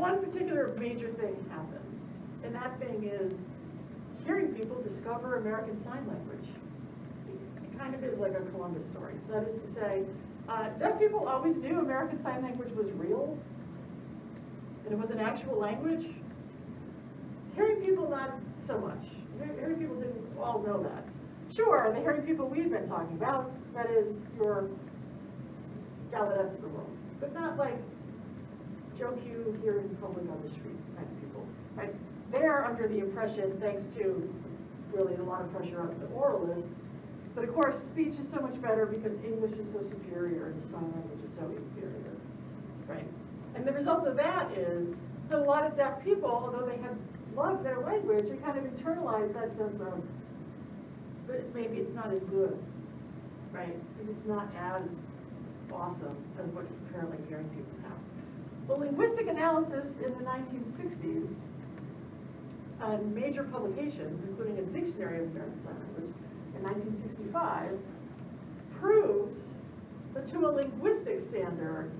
one particular major thing happens, and that thing is hearing people discover American Sign Language. It kind of is like a Columbus story. That is to say, deaf people always knew American Sign Language was real, and it was an actual language. Hearing people, not so much. Hearing people didn't all know that. Sure, the hearing people we've been talking about, that is your Gallaudets of the world, but not like Joe Q here in public on the street kind of people, right? They're under the impression, thanks to really a lot of pressure on the oralists, but of course speech is so much better because English is so superior and sign language is so inferior, right? And the result of that is that a lot of deaf people, although they had loved their language, they kind of internalized that sense of, but maybe it's not as good, right? Maybe it's not as awesome as what apparently hearing people have. Well, linguistic analysis in the 1960s, and major publications, including a dictionary of American Sign Language in 1965, proves that to a linguistic standard,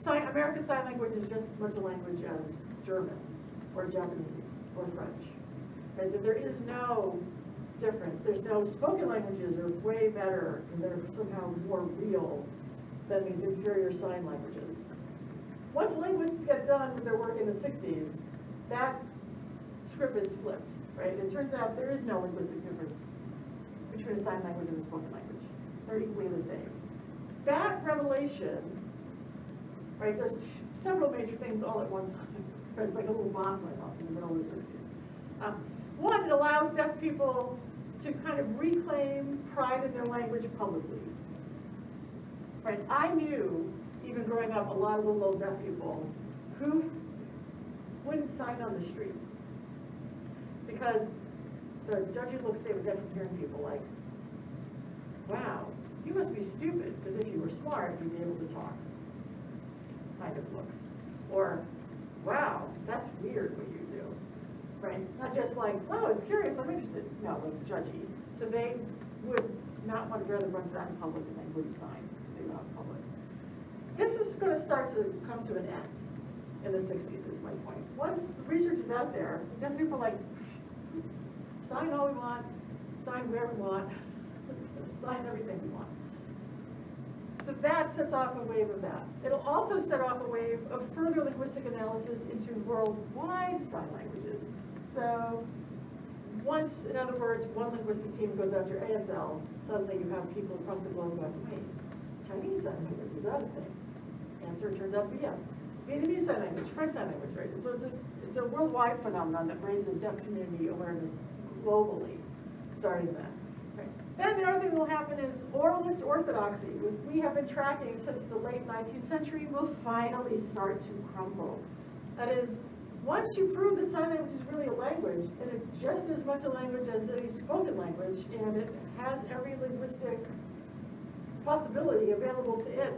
American Sign Language is just as much a language as German or Japanese or French. Right? That there is no difference. There's no spoken languages are way better and they're somehow more real than these inferior sign languages. Once linguists get done with their work in the 60s, that script is flipped, right? It turns out there is no linguistic difference between a sign language and a spoken language. They're equally the same. That revelation, right, does several major things all at one time. Right? It's like a little bomb went off in the middle of the 60s. One, it allows deaf people to kind of reclaim pride in their language publicly. Right? I knew, even growing up, a lot of little old deaf people who wouldn't sign on the street because the judgy looks they would get from hearing people like, wow, you must be stupid, because if you were smart, you'd be able to talk, kind of looks. Or, wow, that's weird what you do, right? Not just like, oh, it's curious, I'm interested. No, like judgy. So they would not want to rather run to that in public and they wouldn't sign if they were out in public. This is going to start to come to an end in the 60s is my point. Once the research is out there, deaf people are like, sign all we want, sign where we want, sign everything we want. So that sets off a wave of that. It'll also set off a wave of further linguistic analysis into worldwide sign languages. So once, in other words, one linguistic team goes after ASL, suddenly you have people across the globe going, wait, Chinese sign language, is that a thing? Answer turns out to be yes. Vietnamese sign language, French sign language, right? And so it's a worldwide phenomenon that raises deaf community awareness globally, starting that. Right. Then the other thing that will happen is oralist orthodoxy, which we have been tracking since the late 19th century, will finally start to crumble. That is, once you prove that sign language is really a language, and it's just as much a language as a spoken language, and it has every linguistic possibility available to it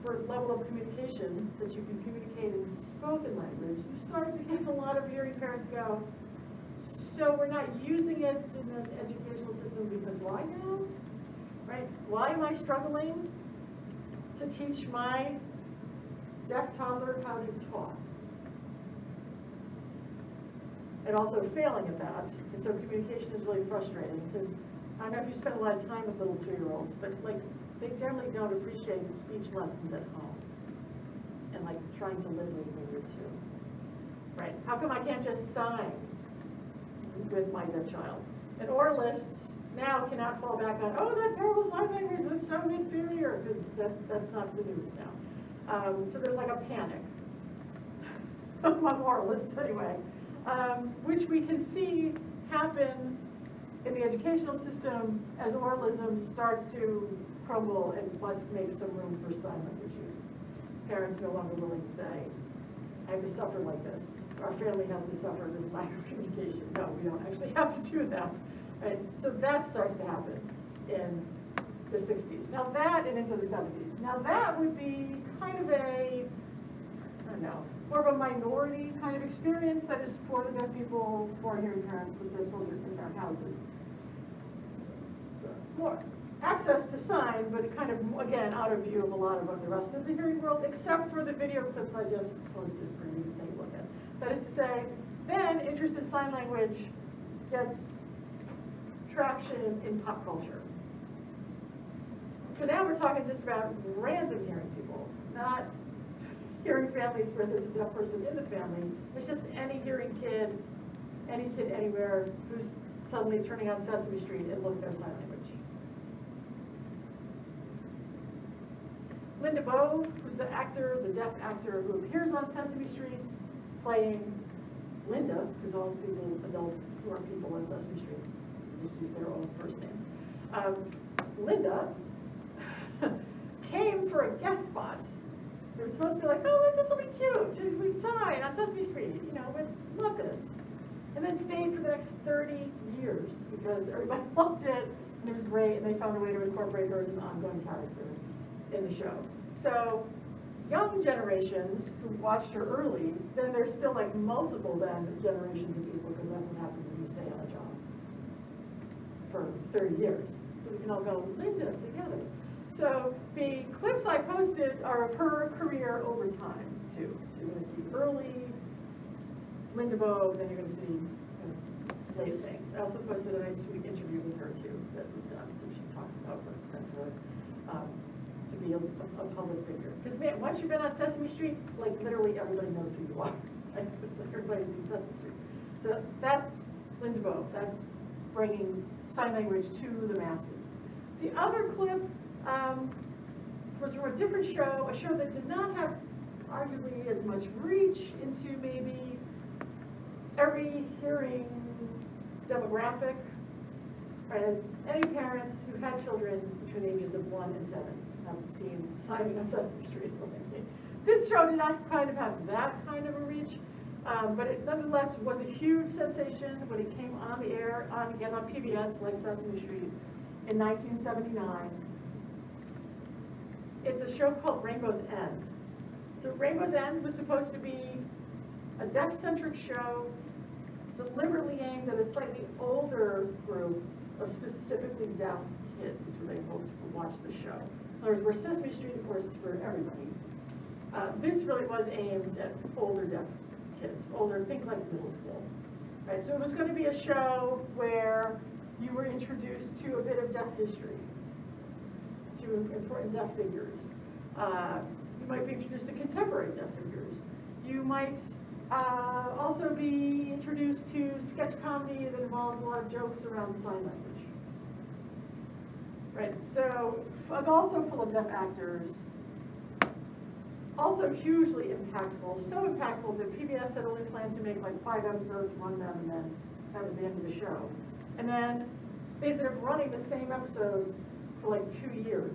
for level of communication that you can communicate in spoken language, you start to get a lot of hearing parents go, so we're not using it in the educational system because why now? Right? Why am I struggling to teach my deaf toddler how to talk? And also failing at that. And so communication is really frustrating because I know you spend a lot of time with little 2-year-olds, but like they generally don't appreciate the speech lessons at home and like trying to live with when you're 2. Right? How come I can't just sign with my deaf child? And oralists now cannot fall back on, oh, that terrible sign language, that's so inferior, because that's not the news now. So there's like a panic among oralists anyway, which we can see happen in the educational system as oralism starts to crumble and must make some room for sign language use. Parents no longer willing to say, I have to suffer like this. Our family has to suffer this lack of communication. No, we don't actually have to do that. Right? So that starts to happen in the 60s. Now that and into the 70s. Now that would be kind of a, I don't know, more of a minority kind of experience that is for the deaf people, for hearing parents with their children in their houses. More. access to sign, but it kind of, again, out of view of a lot of the rest of the hearing world, except for the video clips I just posted for you to take a look at. That is to say, then interest in sign language gets traction in pop culture. So now we're talking just about random hearing people, not hearing families where there's a deaf person in the family. It's just any hearing kid, any kid anywhere who's suddenly turning on Sesame Street and looking at their sign language. Linda Bowe, who's the actor, the deaf actor who appears on Sesame Street, playing Linda, because all people, adults who are people on Sesame Street just use their own first names. Linda came for a guest spot. They were supposed to be like, oh, this will be cute. We sign on Sesame Street, you know, with Muppets. And then stayed for the next 30 years because everybody loved it and it was great, and they found a way to incorporate her as an ongoing character in the show. So young generations who watched her early, then there's still like multiple then generations of people, because that's what happens when you stay on a job for 30 years. So we can all go, Linda, together. So the clips I posted are of her career over time too. So you're going to see early Linda Bowe, then you're going to see later things. I also posted a nice sweet interview with her too that was done, so she talks about what it's been to be a public figure. Because man, once you've been on Sesame Street, like literally everybody knows who you are. Like, everybody's seen Sesame Street. So that's Linda Bowe. That's bringing sign language to the masses. The other clip was from a different show, a show that did not have arguably as much reach into maybe every hearing demographic, right? As any parents who had children between the ages of 1 and 7 have seen signing on Sesame Street or anything. This show did not kind of have that kind of a reach, but it nonetheless was a huge sensation when it came on the air, again on PBS, like Sesame Street, in 1979. It's a show called Rainbow's End. So Rainbow's End was supposed to be a deaf-centric show, deliberately aimed at a slightly older group of specifically deaf kids, is who they hoped would watch the show. In other words, where Sesame Street, of course, is for everybody. This really was aimed at older deaf kids, older, think like middle school. Right? So it was going to be a show where you were introduced to a bit of deaf history, to important deaf figures. You might be introduced to contemporary deaf figures. You might also be introduced to sketch comedy that involves a lot of jokes around sign language. Right, so also full of deaf actors, also hugely impactful, so impactful that PBS had only planned to make like 5 episodes, run them, and then that was the end of the show. And then they ended up running the same episodes for like 2 years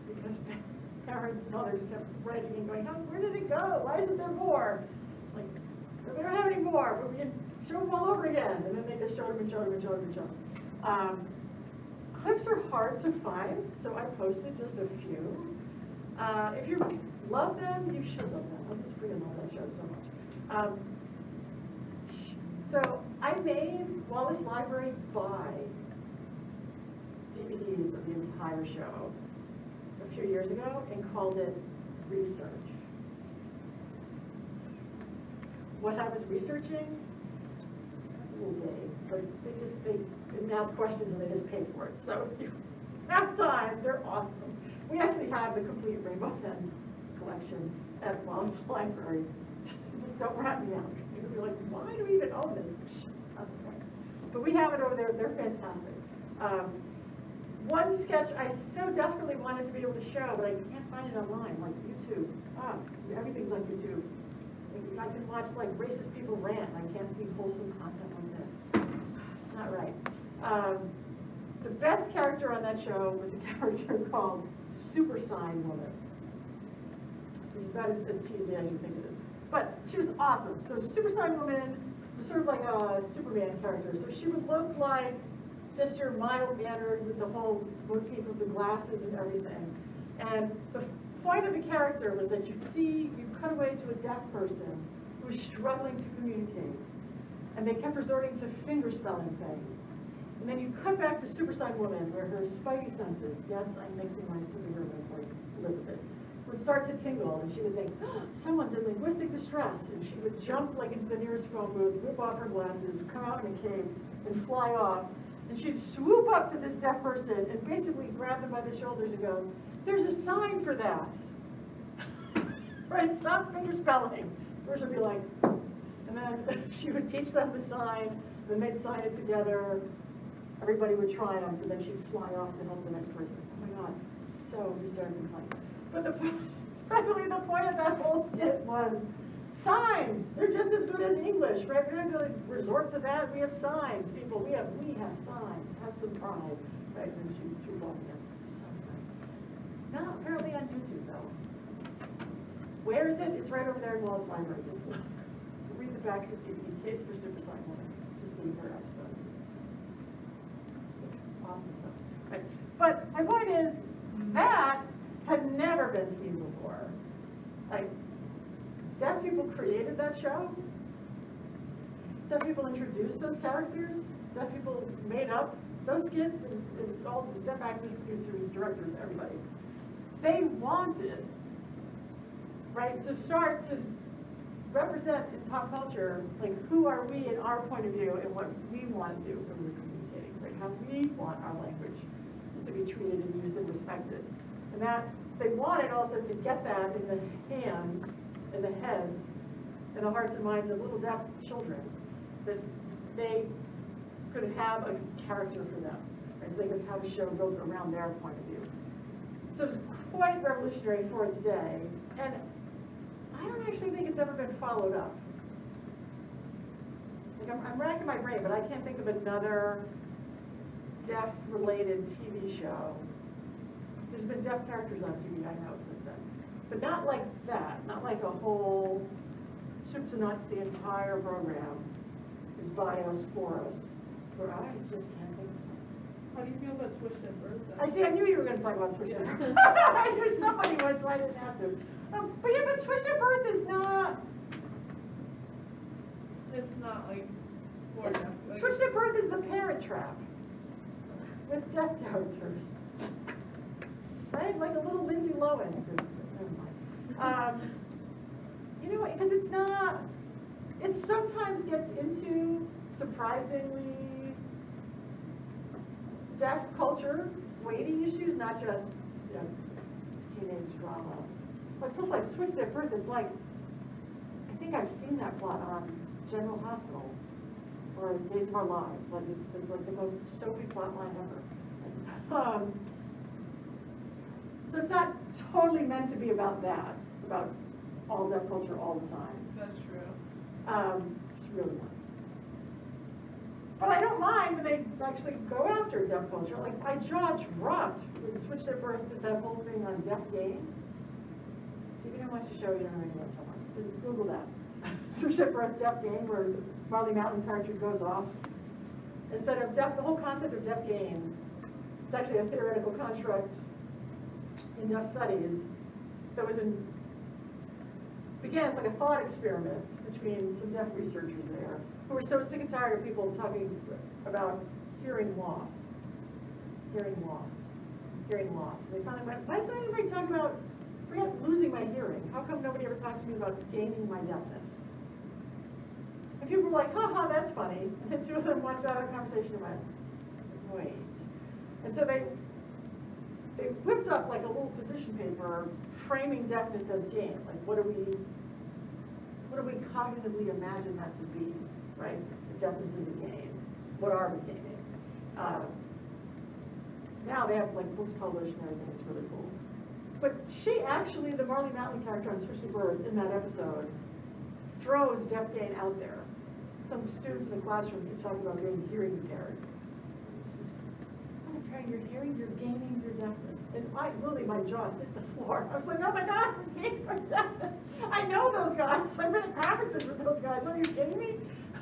because parents and others kept writing and going, where did it go? Why isn't there more? Like, we don't have any more, but we can show them all over again. And then they just showed them and showed them and showed them and showed them. Clips are hard to find, so I posted just a few. If you love them, you should love them. I just freaking love that show so much. So I made Wallace Library buy DVDs of the entire show a few years ago and called it Research. What I was researching, that's a little vague, but they didn't ask questions and they just paid for it. So if you have time, they're awesome. We actually have the complete Rainbow's End collection at Wallace Library. Just don't rat me out. You'll be like, why do we even own this? But we have it over there. They're fantastic. One sketch I so desperately wanted to be able to show, but I can't find it online, like YouTube. Everything's on YouTube. I can watch like racist people rant. I can't see wholesome content like this. It's not right. The best character on that show was a character called Super Sign Woman. Which is about as cheesy as you think it is. But she was awesome. So Super Sign Woman was sort of like a Superman character. So she would look like just your mild-mannered with the whole motif of the glasses and everything. And the point of the character was that you cut away to a deaf person who was struggling to communicate. And they kept resorting to finger spelling things And then you cut back to Superside Woman, where her spidey senses, yes, I'm mixing my superhero voice a little bit, would start to tingle, and she would think, oh, someone's in linguistic distress, and she would jump like into the nearest phone booth, whip off her glasses, come out in a cape, and fly off. And she'd swoop up to this deaf person and basically grab them by the shoulders and go, there's a sign for that. Right, stop finger spelling. The person would be like, and then she would teach them the sign, then they'd sign it together, everybody would triumph, and then she'd fly off to help the next person. Oh my God, so hysterically funny. But presently the point of that whole skit was signs. They're just as good as English, right? We're not going to resort to that. We have signs, people. We have signs. Have some pride, right? And she'd swoop off again. So funny. No, apparently on YouTube though. Where is it? It's right over there in Wallace Library. Just look. Read the back of the TV, Case for Superside Woman, to see her episodes. It's awesome stuff. Right. But my point is, that had never been seen before. Like, deaf people created that show. Deaf people introduced those characters. Deaf people made up those skits. It was deaf actors, producers, directors, everybody. They wanted, right, to start to represent in pop culture, like, who are we in our point of view and what we want to do when we're communicating, right? How we want our language to be treated and used and respected. And that they wanted also to get that in the hands, in the heads, in the hearts and minds of little deaf children, that they could have a character for them, right? They could have a show built around their point of view. So it's quite revolutionary for today, and I don't actually think it's ever been followed up. Like I'm racking my brain, but I can't think of another deaf-related TV show. There's been deaf characters on TV, I know, since then. But not like that, not like a whole soup to nuts, the entire program is by us, for us. Where I just can't think of it. How do you feel about Swish and Bird? I see, I knew you were going to talk about Swish and Birth. I knew somebody would, so I didn't have to. But yeah, but Swish and Birth is not. It's not like, for them, like Swish and Birth is the Parent Trap with deaf characters. Right? Like a little Lindsay Lohan. Never mind. You know what? Because it's not. It sometimes gets into surprisingly deaf culture, weighty issues, not just, you know, teenage drama. But it feels like Swish and Birth is like, I think I've seen that plot on General Hospital or Days of Our Lives. Like it's like the most soapy plot line ever. So it's not totally meant to be about that, about all deaf culture all the time. that's true. It's really not. But I don't mind when they actually go after deaf culture. Like my jaw dropped when Swish and Birth did that whole thing on Deaf Game. See, if you don't watch the show, you don't know anything about it. Just Google that. Swish and Birth Deaf Game, where Marley Mountain character goes off. Instead of deaf, the whole concept of Deaf Game, it's actually a theoretical construct in deaf studies that was began as like a thought experiment between some deaf researchers there who were so sick and tired of people talking about hearing loss. Hearing loss. They finally went, why doesn't anybody talk about, forget losing my hearing. How come nobody ever talks to me about gaining my deafness? And people were like, haha, that's funny. And then two of them walked out of the conversation and went, wait. And so they whipped up like a little position paper framing deafness as game. Like what do we cognitively imagine that to be, right? If deafness is a game, what are we gaming? Now they have like books published and everything, it's really cool. But she actually, the Marley Mountain character on Swish and Birth in that episode, throws deaf gain out there. Some students in the classroom keep talking about being hearing impaired. You're hearing, you're gaining your deafness. And literally my jaw hit the floor. I was like, oh my God, I'm gaining my deafness. I know those guys. I've been at conferences with those guys. Are you kidding me?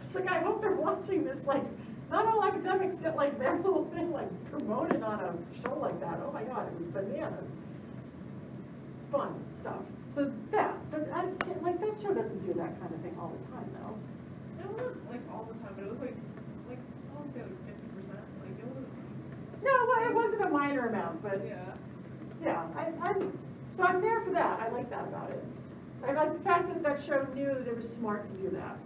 It's like, I hope they're watching this. Like, not all academics get like their little thing like promoted on a show like that. Oh my God, it was bananas. Fun stuff. So yeah, but like that show doesn't do that kind of thing all the time though. It wasn't like all the time, but it was like I don't say like 50%. Like it wasn't a minor amount, but, Yeah. yeah, I'm there for that, I like that about it. I like the fact that that show knew that it was smart to do that.